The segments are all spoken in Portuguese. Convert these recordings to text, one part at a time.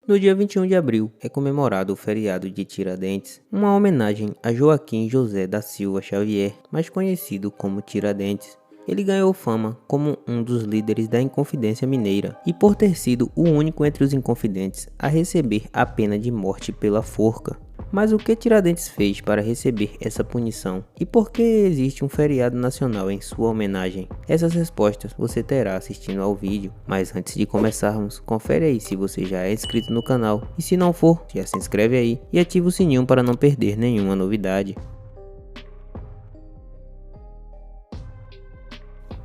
No dia 21 de abril é comemorado o feriado de Tiradentes, uma homenagem a Joaquim José da Silva Xavier, mais conhecido como Tiradentes. Ele ganhou fama como um dos líderes da Inconfidência Mineira e por ter sido o único entre os inconfidentes a receber a pena de morte pela forca. Mas o que Tiradentes fez para receber essa punição? E por que existe um feriado nacional em sua homenagem? Essas respostas você terá assistindo ao vídeo, mas antes de começarmos, confere aí se você já é inscrito no canal e se não for, já se inscreve aí e ativa o sininho para não perder nenhuma novidade.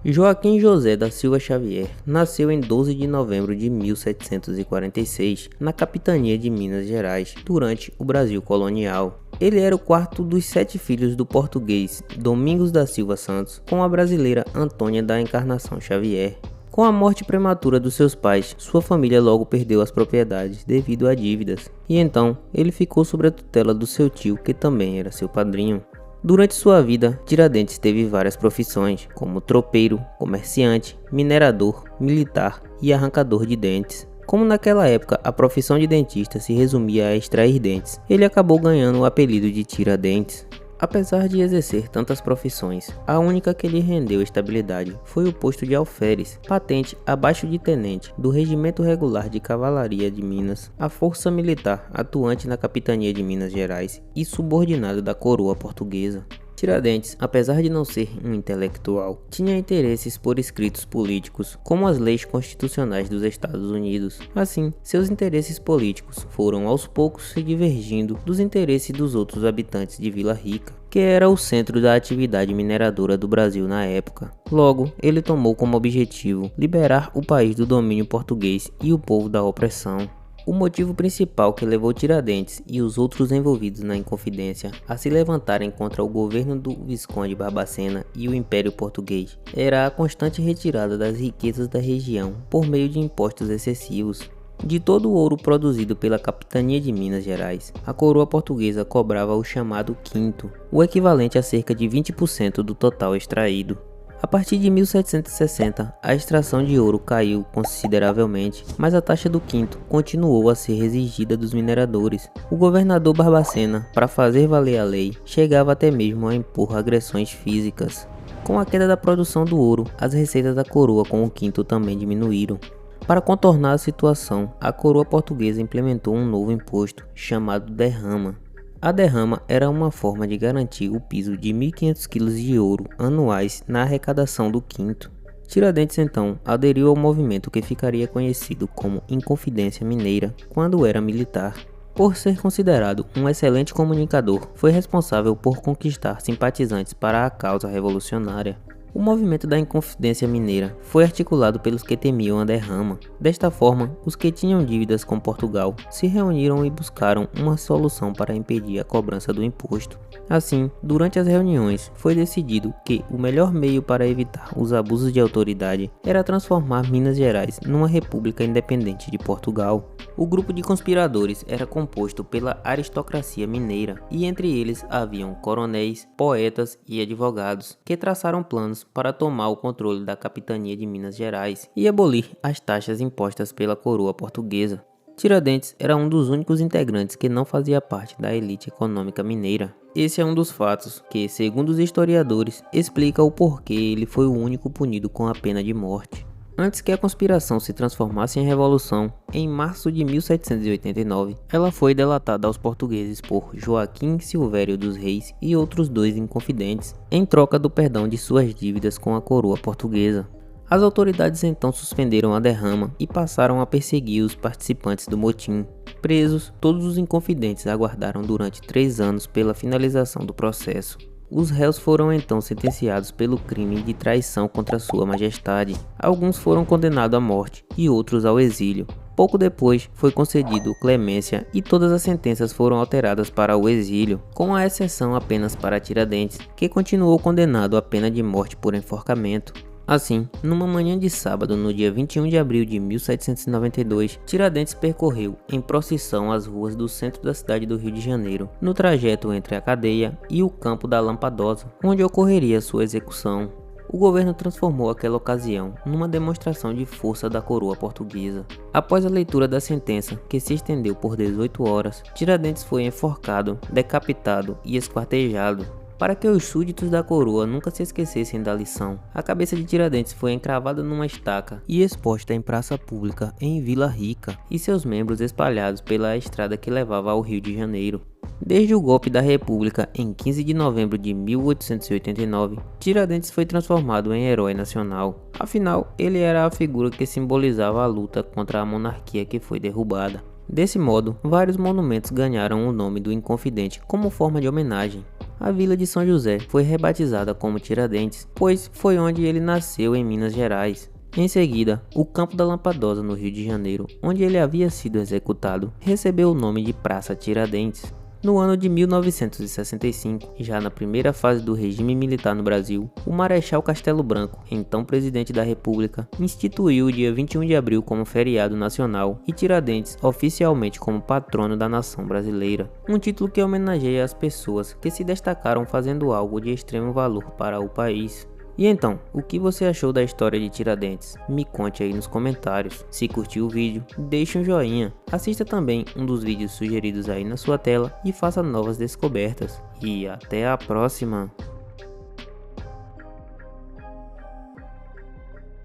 Joaquim José da Silva Xavier nasceu em 12 de novembro de 1746, na capitania de Minas Gerais, durante o Brasil colonial. Ele era o quarto dos 7 filhos do português Domingos da Silva Santos com a brasileira Antônia da Encarnação Xavier. Com a morte prematura dos seus pais, sua família logo perdeu as propriedades devido a dívidas, e então ele ficou sob a tutela do seu tio, que também era seu padrinho. Durante sua vida, Tiradentes teve várias profissões, como tropeiro, comerciante, minerador, militar e arrancador de dentes. Como naquela época a profissão de dentista se resumia a extrair dentes, ele acabou ganhando o apelido de Tiradentes. Apesar de exercer tantas profissões, a única que lhe rendeu estabilidade foi o posto de alferes, patente abaixo de tenente do Regimento Regular de Cavalaria de Minas, a força militar atuante na capitania de Minas Gerais e subordinado da coroa portuguesa. Tiradentes, apesar de não ser um intelectual, tinha interesses por escritos políticos, como as leis constitucionais dos Estados Unidos. Assim, seus interesses políticos foram aos poucos se divergindo dos interesses dos outros habitantes de Vila Rica, que era o centro da atividade mineradora do Brasil na época. Logo, ele tomou como objetivo liberar o país do domínio português e o povo da opressão. O motivo principal que levou Tiradentes e os outros envolvidos na Inconfidência a se levantarem contra o governo do Visconde Barbacena e o Império Português era a constante retirada das riquezas da região por meio de impostos excessivos. De todo o ouro produzido pela capitania de Minas Gerais, a coroa portuguesa cobrava o chamado quinto, o equivalente a cerca de 20% do total extraído. A partir de 1760, a extração de ouro caiu consideravelmente, mas a taxa do quinto continuou a ser exigida dos mineradores. O governador Barbacena, para fazer valer a lei, chegava até mesmo a impor agressões físicas. Com a queda da produção do ouro, as receitas da coroa com o quinto também diminuíram. Para contornar a situação, a coroa portuguesa implementou um novo imposto, chamado derrama. A derrama era uma forma de garantir o piso de 1.500 kg de ouro anuais na arrecadação do quinto. Tiradentes então aderiu ao movimento que ficaria conhecido como Inconfidência Mineira quando era militar. Por ser considerado um excelente comunicador, foi responsável por conquistar simpatizantes para a causa revolucionária. O movimento da Inconfidência Mineira foi articulado pelos que temiam a derrama. Desta forma, os que tinham dívidas com Portugal se reuniram e buscaram uma solução para impedir a cobrança do imposto. Assim, durante as reuniões, foi decidido que o melhor meio para evitar os abusos de autoridade era transformar Minas Gerais numa república independente de Portugal. O grupo de conspiradores era composto pela aristocracia mineira e entre eles haviam coronéis, poetas e advogados que traçaram planos para tomar o controle da capitania de Minas Gerais e abolir as taxas impostas pela coroa portuguesa. Tiradentes era um dos únicos integrantes que não fazia parte da elite econômica mineira. Esse é um dos fatos que, segundo os historiadores, explica o porquê ele foi o único punido com a pena de morte. Antes que a conspiração se transformasse em revolução, em março de 1789, ela foi delatada aos portugueses por Joaquim Silvério dos Reis e outros 2 inconfidentes, em troca do perdão de suas dívidas com a coroa portuguesa. As autoridades então suspenderam a derrama e passaram a perseguir os participantes do motim. Presos, todos os inconfidentes aguardaram durante 3 anos pela finalização do processo. Os réus foram então sentenciados pelo crime de traição contra Sua Majestade. Alguns foram condenados à morte e outros ao exílio. Pouco depois foi concedido clemência e todas as sentenças foram alteradas para o exílio, com a exceção apenas para Tiradentes, que continuou condenado à pena de morte por enforcamento. Assim, numa manhã de sábado, no dia 21 de abril de 1792, Tiradentes percorreu em procissão as ruas do centro da cidade do Rio de Janeiro, no trajeto entre a cadeia e o Campo da Lampadosa, onde ocorreria sua execução. o governo transformou aquela ocasião numa demonstração de força da coroa portuguesa. Após a leitura da sentença, que se estendeu por 18 horas, Tiradentes foi enforcado, decapitado e esquartejado. Para que os súditos da coroa nunca se esquecessem da lição, a cabeça de Tiradentes foi encravada numa estaca e exposta em praça pública em Vila Rica, e seus membros espalhados pela estrada que levava ao Rio de Janeiro. Desde o golpe da República em 15 de novembro de 1889, Tiradentes foi transformado em herói nacional. Afinal, ele era a figura que simbolizava a luta contra a monarquia que foi derrubada. Desse modo, vários monumentos ganharam o nome do Inconfidente como forma de homenagem. A vila de São José foi rebatizada como Tiradentes, pois foi onde ele nasceu em Minas Gerais. Em seguida, o Campo da Lampadosa no Rio de Janeiro, onde ele havia sido executado, recebeu o nome de Praça Tiradentes. No ano de 1965, já na primeira fase do regime militar no Brasil, o Marechal Castelo Branco, então presidente da República, instituiu o dia 21 de abril como feriado nacional e Tiradentes oficialmente como patrono da nação brasileira, um título que homenageia as pessoas que se destacaram fazendo algo de extremo valor para o país. E então, o que você achou da história de Tiradentes? Me conte aí nos comentários. Se curtiu o vídeo, deixe um joinha. Assista também um dos vídeos sugeridos aí na sua tela e faça novas descobertas. E até a próxima!